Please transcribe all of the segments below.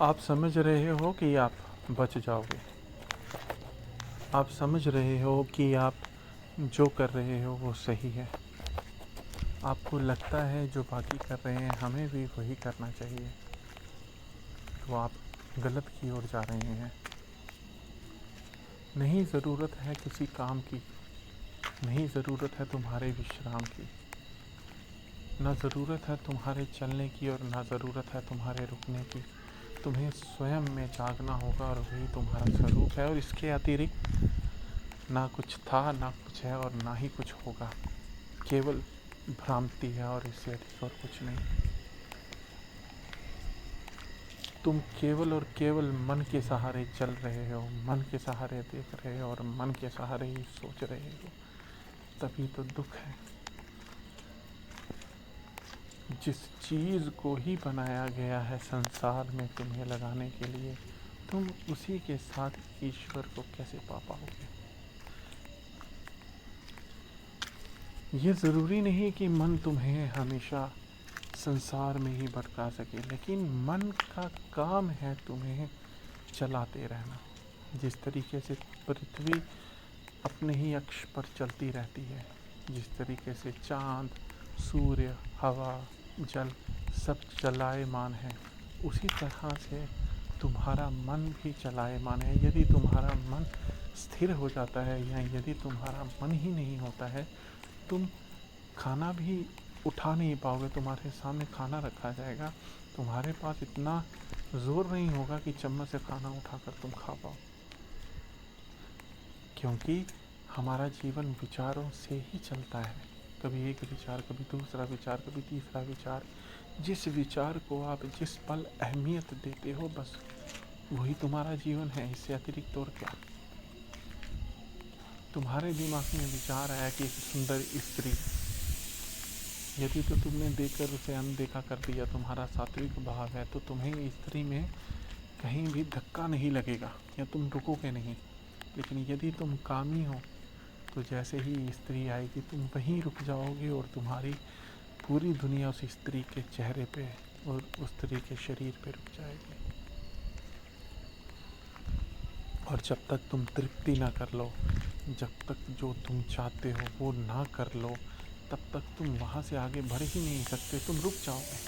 आप समझ रहे हो कि आप बच जाओगे। आप समझ रहे हो कि आप जो कर रहे हो वो सही है। आपको लगता है जो बाकी कर रहे हैं हमें भी वही करना चाहिए, तो आप गलत की ओर जा रहे हैं। नहीं ज़रूरत है किसी काम की, नहीं ज़रूरत है तुम्हारे विश्राम की, ना ज़रूरत है तुम्हारे चलने की और ना ज़रूरत है तुम्हारे रुकने की। तुम्हें स्वयं में जागना होगा और वही तुम्हारा स्वरूप है, और इसके अतिरिक्त ना कुछ था ना कुछ है और ना ही कुछ होगा। केवल भ्रांति है और इससे अधिक और कुछ नहीं। तुम केवल और केवल मन के सहारे चल रहे हो, मन के सहारे देख रहे हो और मन के सहारे ही सोच रहे हो। तभी तो दुख है। जिस चीज़ को ही बनाया गया है संसार में तुम्हें लगाने के लिए, तुम उसी के साथ ईश्वर को कैसे पा पाओगे। ये ज़रूरी नहीं कि मन तुम्हें हमेशा संसार में ही भटका सके, लेकिन मन का काम है तुम्हें चलाते रहना। जिस तरीके से पृथ्वी अपने ही अक्ष पर चलती रहती है, जिस तरीके से चाँद, सूर्य, हवा, जल सब चलायमान है, उसी तरह से तुम्हारा मन भी चलायमान है। यदि तुम्हारा मन स्थिर हो जाता है या यदि तुम्हारा मन ही नहीं होता है, तुम खाना भी उठा नहीं पाओगे। तुम्हारे सामने खाना रखा जाएगा, तुम्हारे पास इतना ज़ोर नहीं होगा कि चम्मच से खाना उठाकर तुम खा पाओ, क्योंकि हमारा जीवन विचारों से ही चलता है। कभी एक विचार, कभी दूसरा विचार, कभी तीसरा विचार। जिस विचार को आप जिस पल अहमियत देते हो, बस वही तुम्हारा जीवन है। इससे अतिरिक्त और क्या। तुम्हारे दिमाग में विचार आया कि एक सुंदर स्त्री, यदि तो तुमने देखकर उसे अनदेखा कर दिया, तुम्हारा सात्विक भाव है, तो तुम्हें स्त्री में कहीं भी धक्का नहीं लगेगा या तुम रुकोगे नहीं। लेकिन यदि तुम कामी हो, तो जैसे ही स्त्री आएगी तुम वहीं रुक जाओगे और तुम्हारी पूरी दुनिया उस स्त्री के चेहरे पे और उस स्त्री के शरीर पे रुक जाएगी। और जब तक तुम तृप्ति ना कर लो, जब तक जो तुम चाहते हो वो ना कर लो, तब तक तुम वहाँ से आगे बढ़ ही नहीं सकते, तुम रुक जाओगे।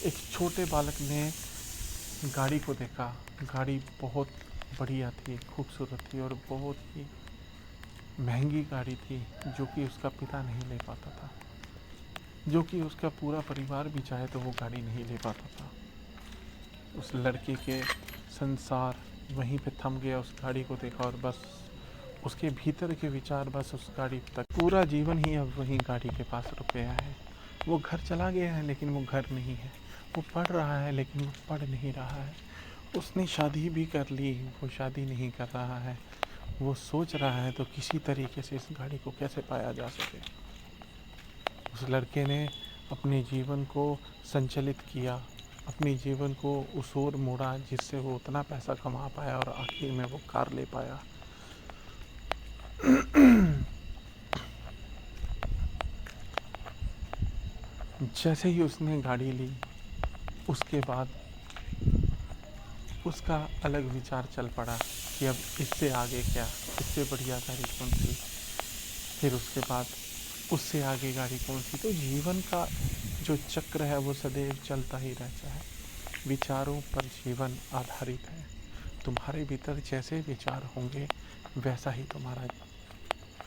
एक छोटे बालक ने गाड़ी को देखा। गाड़ी बहुत बढ़िया थी, खूबसूरत थी और बहुत ही महंगी गाड़ी थी, जो कि उसका पिता नहीं ले पाता था, जो कि उसका पूरा परिवार भी चाहे तो वो गाड़ी नहीं ले पाता था। उस लड़के के संसार वहीं पे थम गया। उस गाड़ी को देखा और बस उसके भीतर के विचार बस उस गाड़ी तक, पूरा जीवन ही अब वहीं गाड़ी के पास रुक गया है। वो घर चला गया है लेकिन वो घर नहीं है। वो पढ़ रहा है लेकिन वो पढ़ नहीं रहा है। उसने शादी भी कर ली, वो शादी नहीं कर रहा है। वो सोच रहा है तो किसी तरीके से इस गाड़ी को कैसे पाया जा सके। उस लड़के ने अपने जीवन को संचालित किया, अपने जीवन को उस ओर मोड़ा जिससे वो उतना पैसा कमा पाया और आखिर में वो कार ले पाया। जैसे ही उसने गाड़ी ली, उसके बाद उसका अलग विचार चल पड़ा कि अब इससे आगे क्या, इससे बढ़िया गाड़ी कौन सी, फिर उसके बाद उससे आगे गाड़ी कौन सी। तो जीवन का जो चक्र है वो सदैव चलता ही रहता है। विचारों पर जीवन आधारित है। तुम्हारे भीतर जैसे विचार होंगे वैसा ही तुम्हारा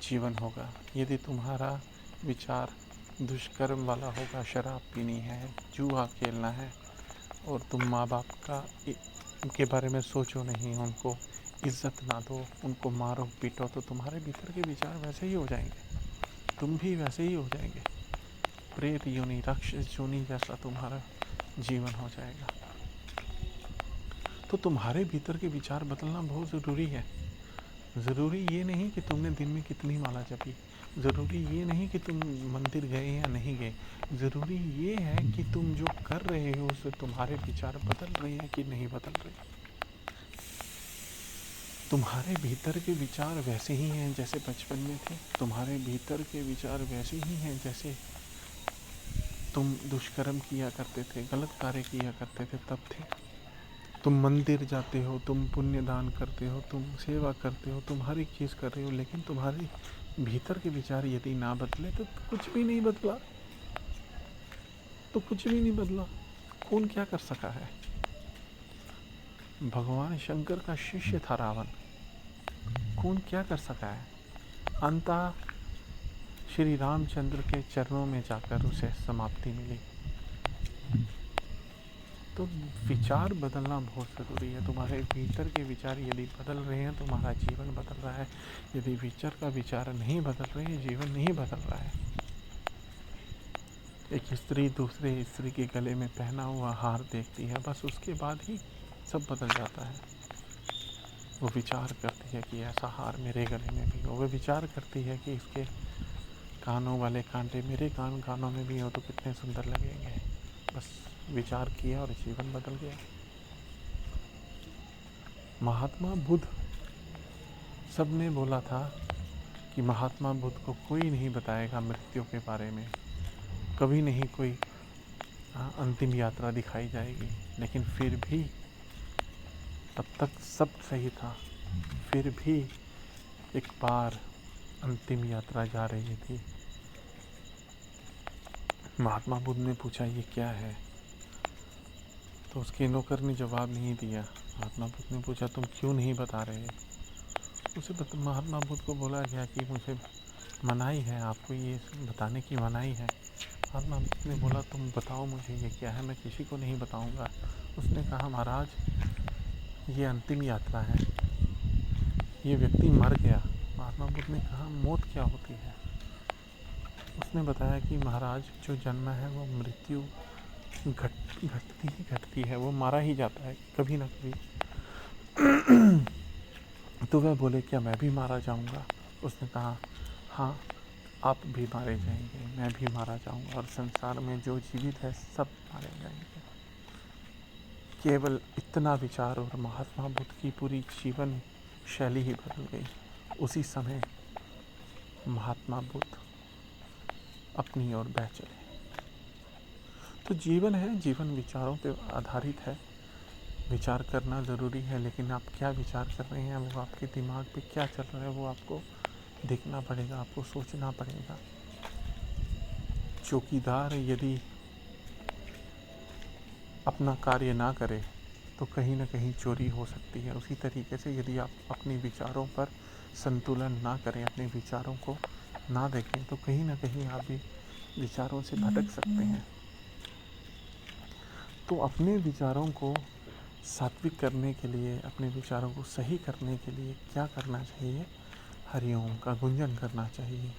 जीवन होगा। यदि तुम्हारा विचार दुष्कर्म वाला होगा, शराब पीनी है, जुआ खेलना है, और तुम माँ बाप का के बारे में सोचो नहीं, उनको इज्जत ना दो, उनको मारो पीटो, तो तुम्हारे भीतर के विचार वैसे ही हो जाएंगे। तुम भी वैसे ही हो जाएंगे। प्रेत योनि, राक्षस योनि जैसा तुम्हारा जीवन हो जाएगा। तो तुम्हारे भीतर के विचार बदलना बहुत ज़रूरी है। ज़रूरी ये नहीं कि तुमने दिन में कितनी माला जपी, ज़रूरी ये नहीं कि तुम मंदिर गए या नहीं गए, ज़रूरी ये है कि तुम जो कर रहे हो उससे तुम्हारे विचार बदल रहे हैं कि नहीं बदल रहे। तुम्हारे भीतर के विचार वैसे ही हैं जैसे बचपन में थे। तुम्हारे भीतर के विचार वैसे ही हैं जैसे तुम दुष्कर्म किया करते थे, गलत कार्य किया करते थे तब थे। तुम मंदिर जाते हो, तुम पुण्य दान करते हो, तुम सेवा करते हो, तुम हर एक चीज़ कर रहे हो, लेकिन तुम्हारे भीतर के विचार यदि ना बदले तो कुछ भी नहीं बदला। तो कुछ भी नहीं बदला। कौन क्या कर सका है? भगवान शंकर का शिष्य था रावण। कौन क्या कर सका है? अंततः श्री रामचंद्र के चरणों में जाकर उसे समाप्ति मिली। तो विचार बदलना बहुत ज़रूरी है। तुम्हारे भीतर के विचार यदि बदल रहे हैं, तुम्हारा जीवन बदल रहा है। यदि भीतर का विचार नहीं बदल रहे हैं, जीवन नहीं बदल रहा है। एक स्त्री दूसरे स्त्री के गले में पहना हुआ हार देखती है, बस उसके बाद ही सब बदल जाता है। वो विचार करती है कि ऐसा हार मेरे गले में भी हो। वो विचार करती है कि इसके कानों वाले कांटे मेरे कानों में भी हो तो कितने सुंदर लगेंगे। बस विचार किया और जीवन बदल गया। महात्मा बुद्ध, सबने बोला था कि महात्मा बुद्ध को कोई नहीं बताएगा मृत्यु के बारे में, कभी नहीं कोई अंतिम यात्रा दिखाई जाएगी। लेकिन फिर भी तब तक सब सही था। फिर भी एक बार अंतिम यात्रा जा रही थी। महात्मा बुद्ध ने पूछा ये क्या है? तो उसके नौकर ने जवाब नहीं दिया। महात्मा बुद्ध ने पूछा तुम क्यों नहीं बता रहे? महात्मा बुद्ध को बोला गया कि मुझे मनाही है, आपको ये बताने की मनाही है। महात्मा बुद्ध ने बोला तुम बताओ मुझे ये क्या है, मैं किसी को नहीं बताऊंगा। उसने कहा महाराज ये अंतिम यात्रा है, ये व्यक्ति मर गया। महात्मा बुद्ध ने कहा मौत क्या होती है? उसने बताया कि महाराज जो जन्म है वो मृत्यु घटती है, वो मारा ही जाता है कभी ना कभी। तो वह बोले क्या मैं भी मारा जाऊंगा? उसने कहा हाँ आप भी मारे जाएंगे, मैं भी मारा जाऊंगा, और संसार में जो जीवित है सब मारे जाएंगे। केवल इतना विचार और महात्मा बुद्ध की पूरी जीवन शैली ही बदल गई। उसी समय महात्मा बुद्ध अपनी ओर बह चले। तो जीवन है, जीवन विचारों पर आधारित है। विचार करना ज़रूरी है, लेकिन आप क्या विचार कर रहे हैं, वो आपके दिमाग पे क्या चल रहा है, वो आपको देखना पड़ेगा, आपको सोचना पड़ेगा। चौकीदार यदि अपना कार्य ना करे तो कहीं ना कहीं चोरी हो सकती है। उसी तरीके से यदि आप अपने विचारों पर संतुलन ना करें, अपने विचारों को ना देखें, तो कहीं ना कहीं आप भी विचारों से भटक सकते हैं। तो अपने विचारों को सात्विक करने के लिए, अपने विचारों को सही करने के लिए क्या करना चाहिए? हरिओम का गुंजन करना चाहिए।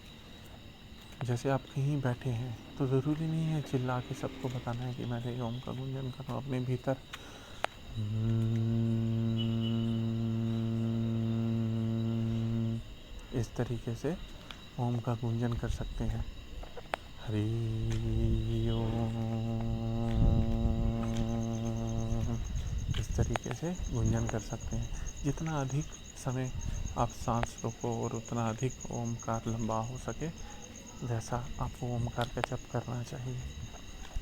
जैसे आप कहीं बैठे हैं तो ज़रूरी नहीं है चिल्ला के सबको बताना है कि मैं हरि ओम का गुंजन कर रहा हूँ। अपने भीतर इस तरीके से ओम का गुंजन कर सकते हैं। हरि ओम, इस तरीके से गुंजन कर सकते हैं। जितना अधिक समय आप सांस रोको और उतना अधिक ओमकार लंबा हो सके, वैसा आपको ओमकार का जप करना चाहिए।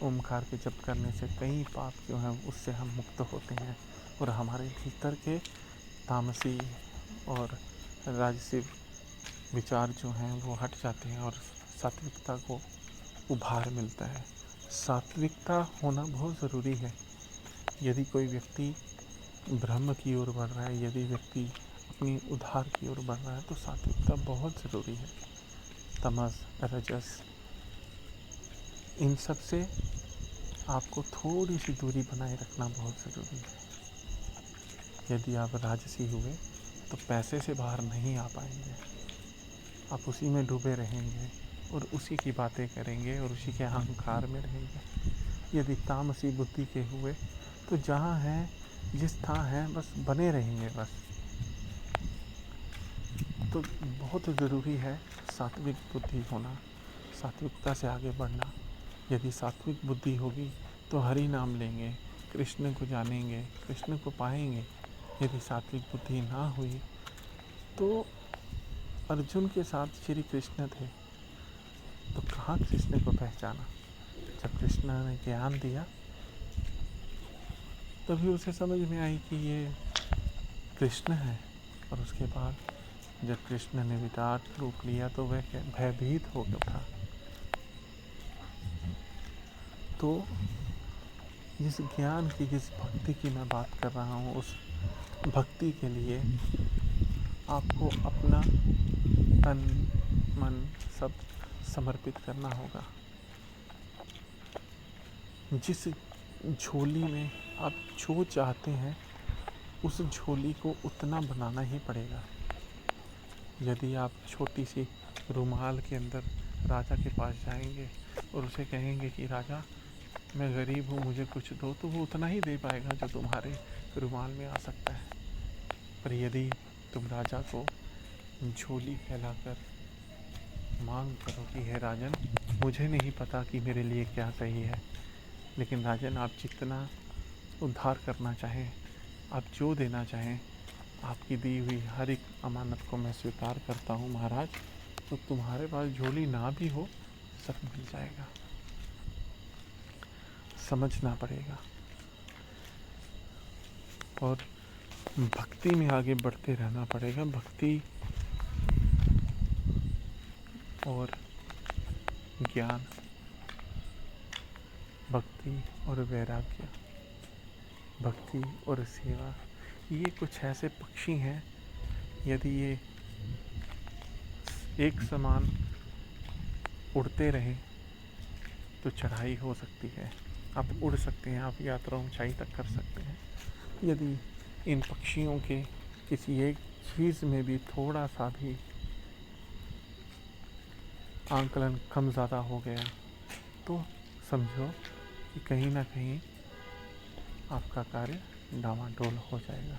ओमकार के जप करने से कई पाप जो हैं उससे हम मुक्त होते हैं, और हमारे भीतर के तामसी और राजसी विचार जो हैं वो हट जाते हैं और सात्विकता को उभार मिलता है। सात्विकता होना बहुत ज़रूरी है। यदि कोई व्यक्ति ब्रह्म की ओर बढ़ रहा है, यदि व्यक्ति अपनी उद्धार की ओर बढ़ रहा है, तो सात्विकता बहुत ज़रूरी है। तमस, रजस, इन सब से आपको थोड़ी सी दूरी बनाए रखना बहुत ज़रूरी है। यदि आप राजसी हुए तो पैसे से बाहर नहीं आ पाएंगे। आप उसी में डूबे रहेंगे और उसी की बातें करेंगे और उसी के अहंकार में रहेंगे। यदि तामसी बुद्धि के हुए तो जहाँ हैं, जिस था हैं, बस बने रहेंगे बस। तो बहुत ज़रूरी है सात्विक बुद्धि होना, सात्विकता से आगे बढ़ना। यदि सात्विक बुद्धि होगी तो हरि नाम लेंगे, कृष्ण को जानेंगे, कृष्ण को पाएंगे। यदि सात्विक बुद्धि ना हुई तो अर्जुन के साथ श्री कृष्ण थे, तो कहाँ कृष्ण को पहचाना? जब कृष्ण ने ज्ञान दिया तभी उसे समझ में आई कि ये कृष्ण है। और उसके बाद जब कृष्ण ने विराट रूप लिया तो वह भयभीत हो गया था। तो जिस ज्ञान की, जिस भक्ति की मैं बात कर रहा हूँ, उस भक्ति के लिए आपको अपना तन मन सब समर्पित करना होगा। जिस झोली में आप जो चाहते हैं उस झोली को उतना बनाना ही पड़ेगा। यदि आप छोटी सी रुमाल के अंदर राजा के पास जाएंगे और उसे कहेंगे कि राजा मैं गरीब हूँ, मुझे कुछ दो, तो वो उतना ही दे पाएगा जो तुम्हारे रुमाल में आ सकता है। पर यदि तुम राजा को झोली फैलाकर मांग करो कि हे राजन, मुझे नहीं पता कि मेरे लिए क्या सही है, लेकिन राजन आप जितना उद्धार करना चाहें, आप जो देना चाहें, आपकी दी हुई हर एक अमानत को मैं स्वीकार करता हूँ महाराज, तो तुम्हारे पास झोली ना भी हो सब मिल जाएगा। समझना पड़ेगा और भक्ति में आगे बढ़ते रहना पड़ेगा। भक्ति और ज्ञान, भक्ति और वैराग्य, भक्ति और सेवा, ये कुछ ऐसे पक्षी हैं, यदि ये एक समान उड़ते रहें तो चढ़ाई हो सकती है, आप उड़ सकते हैं, आप यात्रा ऊंचाई तक कर सकते हैं। यदि इन पक्षियों के किसी एक चीज़ में भी थोड़ा सा भी आंकलन कम ज़्यादा हो गया तो समझो कि कहीं ना कहीं आपका कार्य डामाडोल हो जाएगा।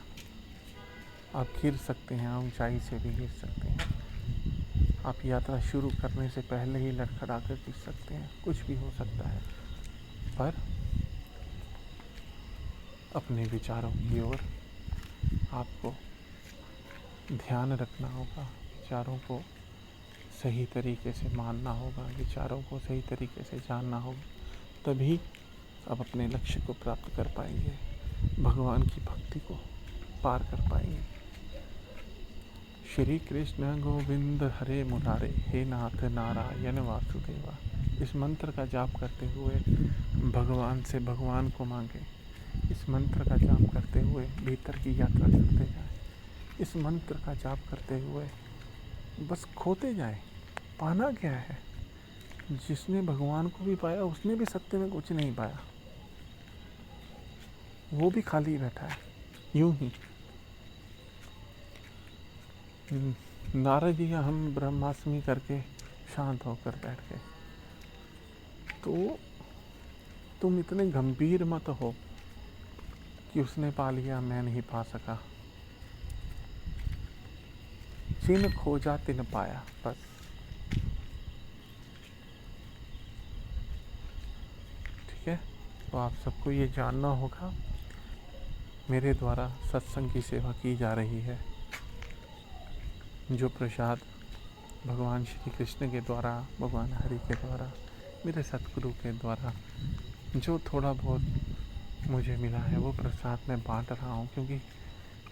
आप गिर सकते हैं, ऊंचाई से भी गिर सकते हैं, आप यात्रा शुरू करने से पहले ही लड़खड़ा कर गिर सकते हैं, कुछ भी हो सकता है। पर अपने विचारों की ओर आपको ध्यान रखना होगा, विचारों को सही तरीके से मानना होगा, विचारों को सही तरीके से जानना होगा, तभी आप अपने लक्ष्य को प्राप्त कर पाएंगे, भगवान की भक्ति को पार कर पाएंगे। श्री कृष्ण गोविंद हरे मुरारे, हे नाथ नारायण वासुदेवा। इस मंत्र का जाप करते हुए भगवान से भगवान को मांगे, इस मंत्र का जाप करते हुए भीतर की यात्रा करते जाएं, इस मंत्र का जाप करते हुए बस खोते जाएं। पाना क्या है? जिसने भगवान को भी पाया उसने भी सत्य में कुछ नहीं पाया, वो भी खाली बैठा है यूं ही। नारद जी हम ब्रह्मास्मि करके शांत होकर बैठ गए। तो तुम इतने गंभीर मत हो कि उसने पा लिया मैं नहीं पा सका। जिन खोजा तिन पाया, बस। ठीक है, तो आप सबको ये जानना होगा, मेरे द्वारा सत्संग की सेवा की जा रही है। जो प्रसाद भगवान श्री कृष्ण के द्वारा, भगवान हरि के द्वारा, मेरे सतगुरु के द्वारा जो थोड़ा बहुत मुझे मिला है वो प्रसाद मैं बांट रहा हूँ, क्योंकि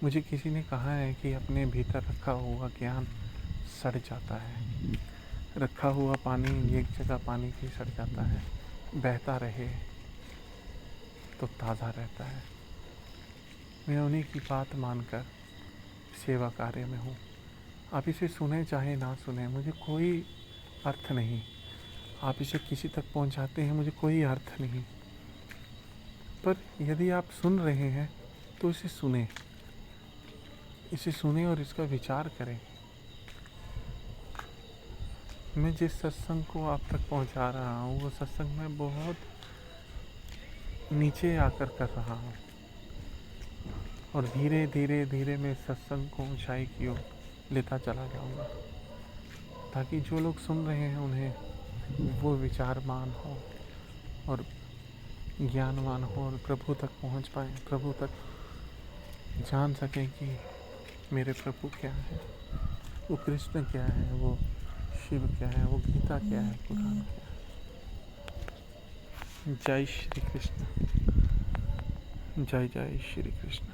मुझे किसी ने कहा है कि अपने भीतर रखा हुआ ज्ञान सड़ जाता है, रखा हुआ पानी एक जगह पानी भी सड़ जाता है, बहता रहे तो ताज़ा रहता है। मैं उन्हीं की बात मानकर सेवा कार्य में हूँ। आप इसे सुने चाहे ना सुने, मुझे कोई अर्थ नहीं। आप इसे किसी तक पहुँचाते हैं, मुझे कोई अर्थ नहीं। पर यदि आप सुन रहे हैं तो इसे सुने, इसे सुने और इसका विचार करें। मैं जिस सत्संग को आप तक पहुंचा रहा हूँ वो सत्संग मैं बहुत नीचे आकर कर रहा हूँ, और धीरे धीरे धीरे मैं सत्संग को ऊंचाई की ओर लेता चला जाऊँगा, ताकि जो लोग सुन रहे हैं उन्हें वो विचारमान हो और ज्ञानवान हो और प्रभु तक पहुँच पाएँ, प्रभु तक जान सकें कि मेरे प्रभु क्या है, वो कृष्ण क्या है, वो शिव क्या है, वो गीता क्या है, कुरान क्या है। जय श्री कृष्ण। जय जय श्री कृष्ण।